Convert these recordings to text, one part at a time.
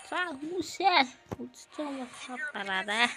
За хүмүүсээ үзсэн болохоор дараарай.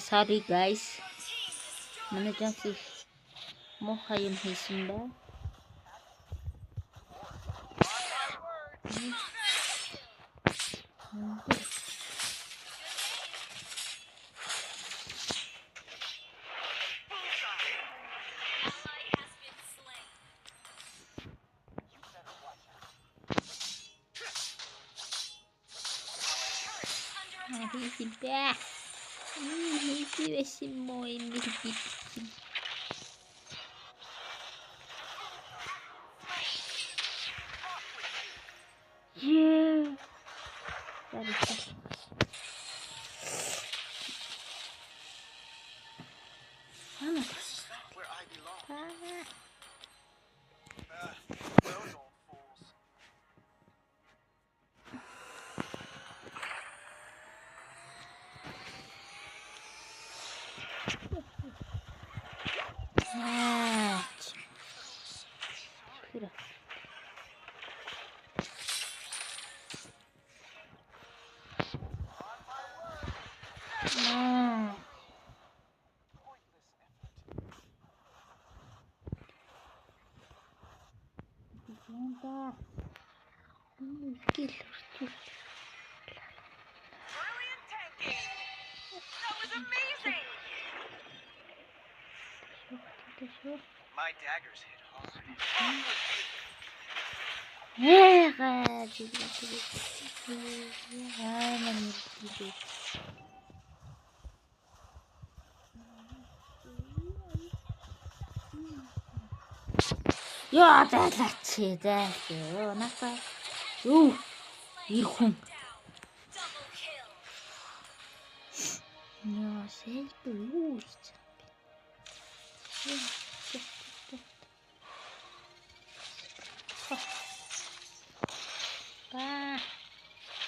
Sorry guys. Mana jangan mukha yung hisim ba? Hindi байсан mo hindi. Yeah. Sorry. Where I belong. Those old fools. Kira. Pointless effort. Янда. Гэл хүртэл. Brilliant tanking! That was amazing! My daggers hit hard. Яа далаач даа. Нафа. Юу? Их хүн. Double kill! Яа, сэлб юу хийж байгаа.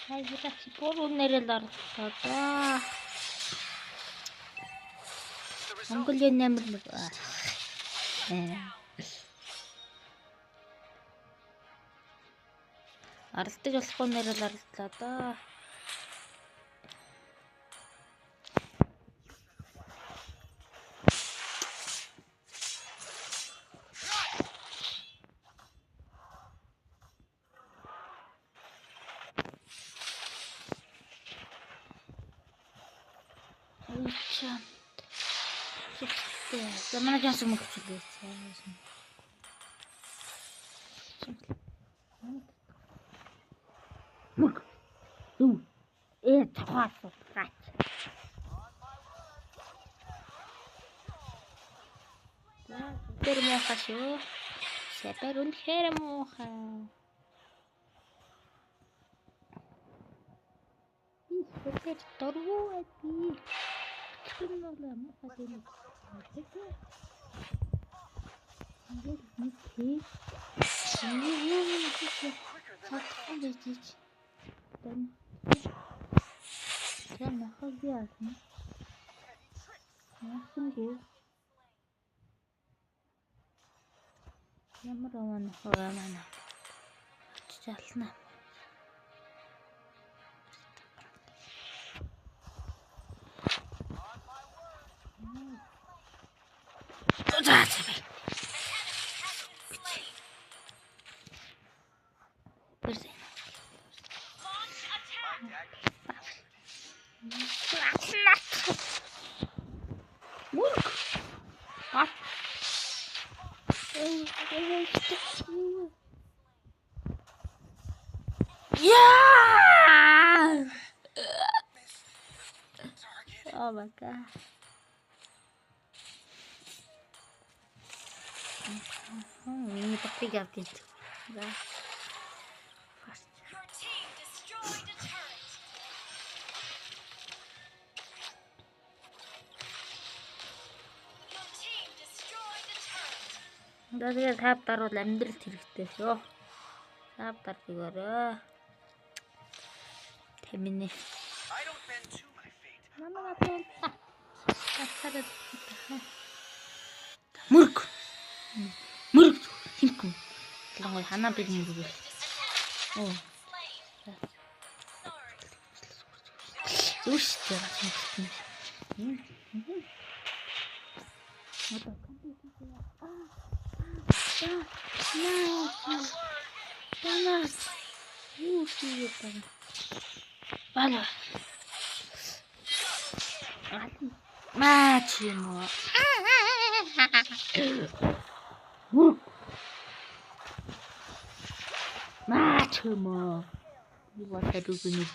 Хайраа чи буруу нэрэл орлоо даа. Монголын нэмэр нэг. Аралдаж болохгүй нэрэл орлоо даа. Чам. Замана жаас мөхчлээ. Мөх. Юу? Цахаас гаач. Тэр мохаш юу? Сапер үнэхээр мохаа. Сапер дөрвөө би. Чиний мохаа тийм. Ингээд нэг хий. Ямар аваа хаваа манай. Чална. Launch attack! Мурк. Yeah! Oh my god. Ini pasti gak gitu. Your team destroyed a turret! Your team destroyed a turret! Дагаж хавтар бол амьдрал хэрэгтэй шүү. Хавтар зүгээрээ. Тэмнэ. I don't bend to my fate. Намаа тул. Мөрг. Мөрг. Хинхэн. Лангой ханаа бэлэн бүгд. Оо. Зүштэй байна. Юу хийе байна? Бала. Маач юм уу? Маач юм уу? Юу бодож үгүй.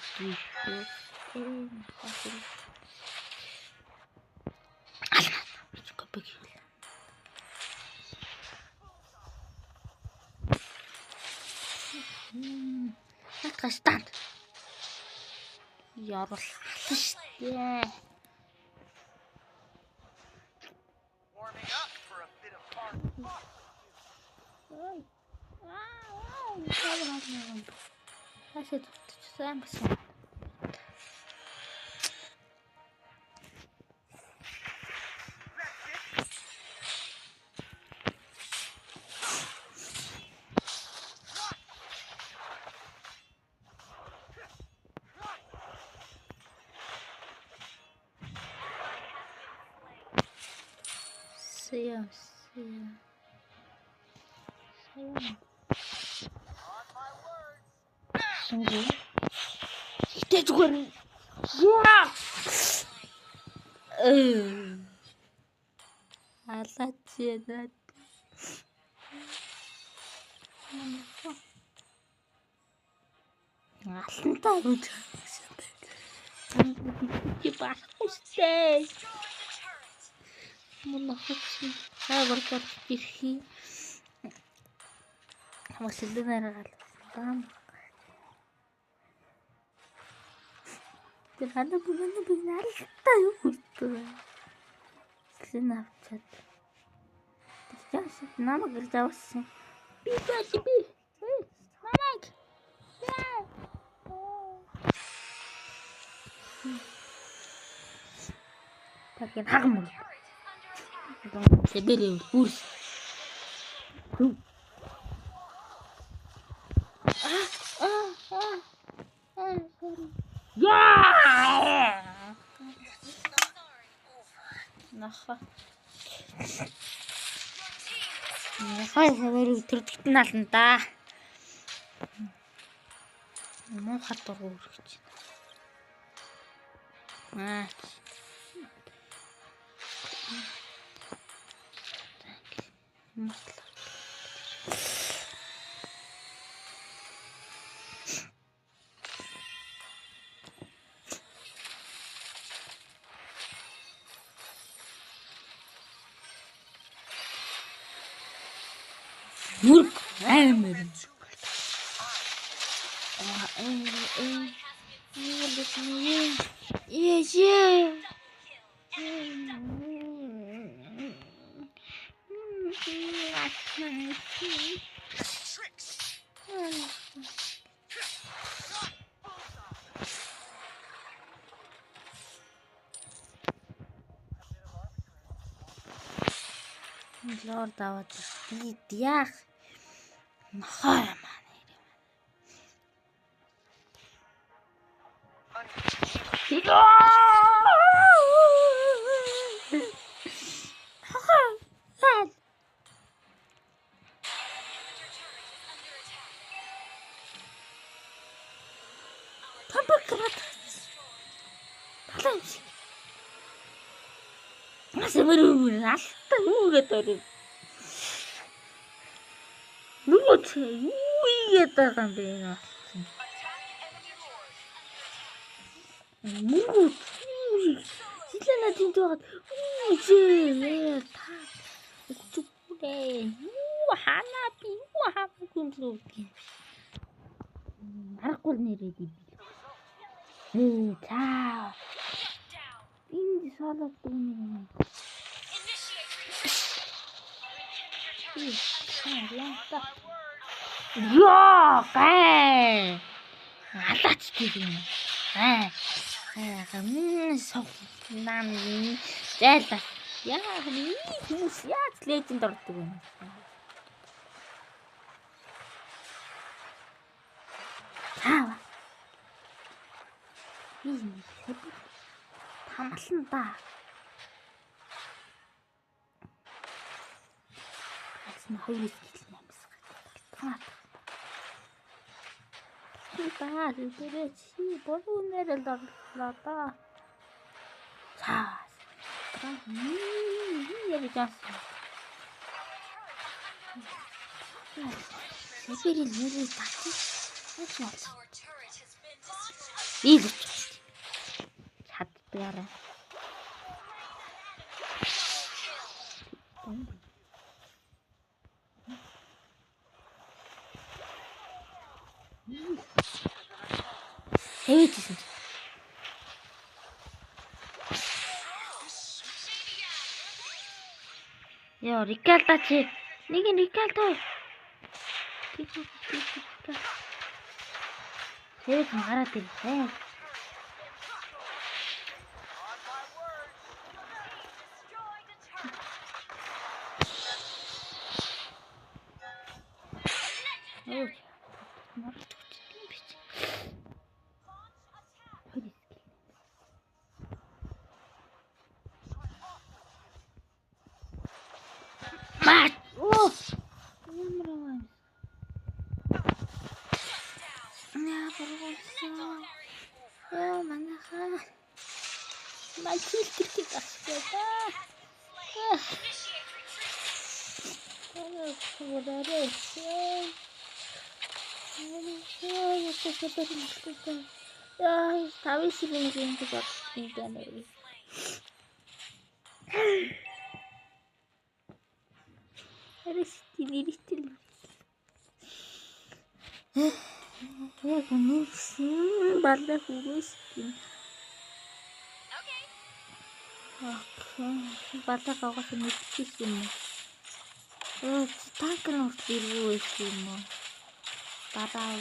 Stand. Яруул штэ. Warming up for a bit of fun. Ой. Хашаа тутчихсан басан. Сияа. Сингу. Хитэ зүгээр. Яа. Алаачаад. Алтантаа үз. Чи бахустэй. Монохч. Хаагуртар ирхий. Хамаслэнээр галсан. Тэр хана бүгэн би наралтай юу гэдэг. Сэн авчаад. Тэгээс намайг ирж авсан. Би. Намайг. Тагийн хагмал. Себэрээ бүрс. Наха. Яхаа хавар өтөрдөгт нь ална да. Муу хатар үргэж. Мурк амир. Lord аваад би яах? Нахаа маа. Асэмэр алта үүгээд орё. Нүгт үүгээд байгаа юм бэ наа. Нүгт. Сэлэнэ тэнд байгаад үжээ та. Чүпээ. Ханаа би гүмлүү. Аргагүй нэрээ би. Та. Энд салаад дүнэ. Яа, гай. Алаач тийм. Сог нам зайлаа. Яа, хүмүүс яаж леженд ордог юм. Таа. Хамлан да. Хоёр ихтэй юмсгах. Таа. Таа, тэрээ чи болоонэр л орлоо да. Цаа. Яа яа. Сэбэрийн нэрээ татсан. Ийм чаддгаараа. Хэвээжсэн чи. Яа, Рикалда чи. Нэг нь Рикалда. Хэвээж гараад ирлээ. Oh, Mat! Oh! Я боролся. Я манаха. Мальчик кричит отсюда. Я ставлю себе на клиенту как не. Рестили. Яг нэгсэн балда хүмэсгэн. Окей. Балда гавгаас мэдчихсэн юм. Танк нь урт ирвүү юм уу? Бадаа.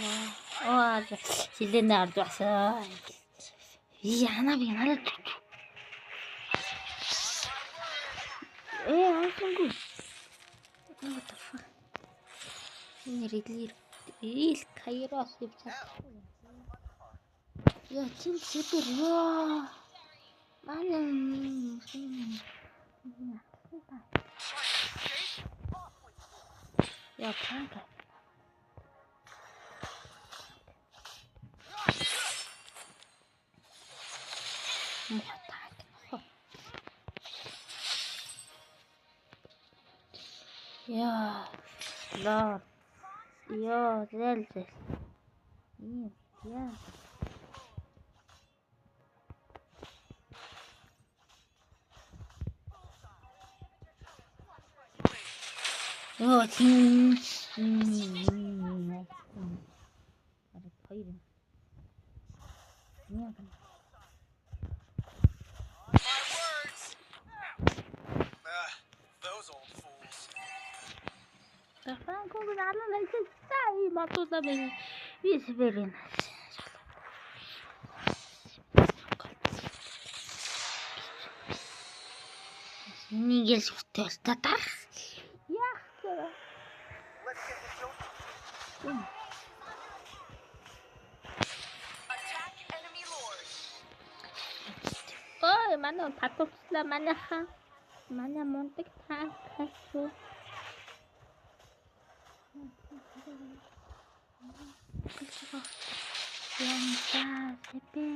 Силэнэ ард басаа. Яна би нараад. Аагүй. What the fuck? Нэрэлэр ил кайрос явчихсан. Яа чин супер ёо. Манайм. Яа танк. Яа. Лоо. Ёо, зэл. Яа. Ёо, чин. Аре хоёр. Яа. Those old fools. Franco alla la sai ma tu da bene. Висберин. Нигээс хүртэл татах. Яах вэ? Let's get this over. Attack enemy lord. Ой, манай татуулчлаа манайхан. Манай мундаг таахаа. Янта сепе.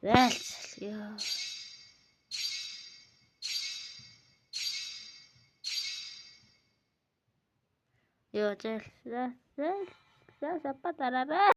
That's yeah. Yo, just apa tarara?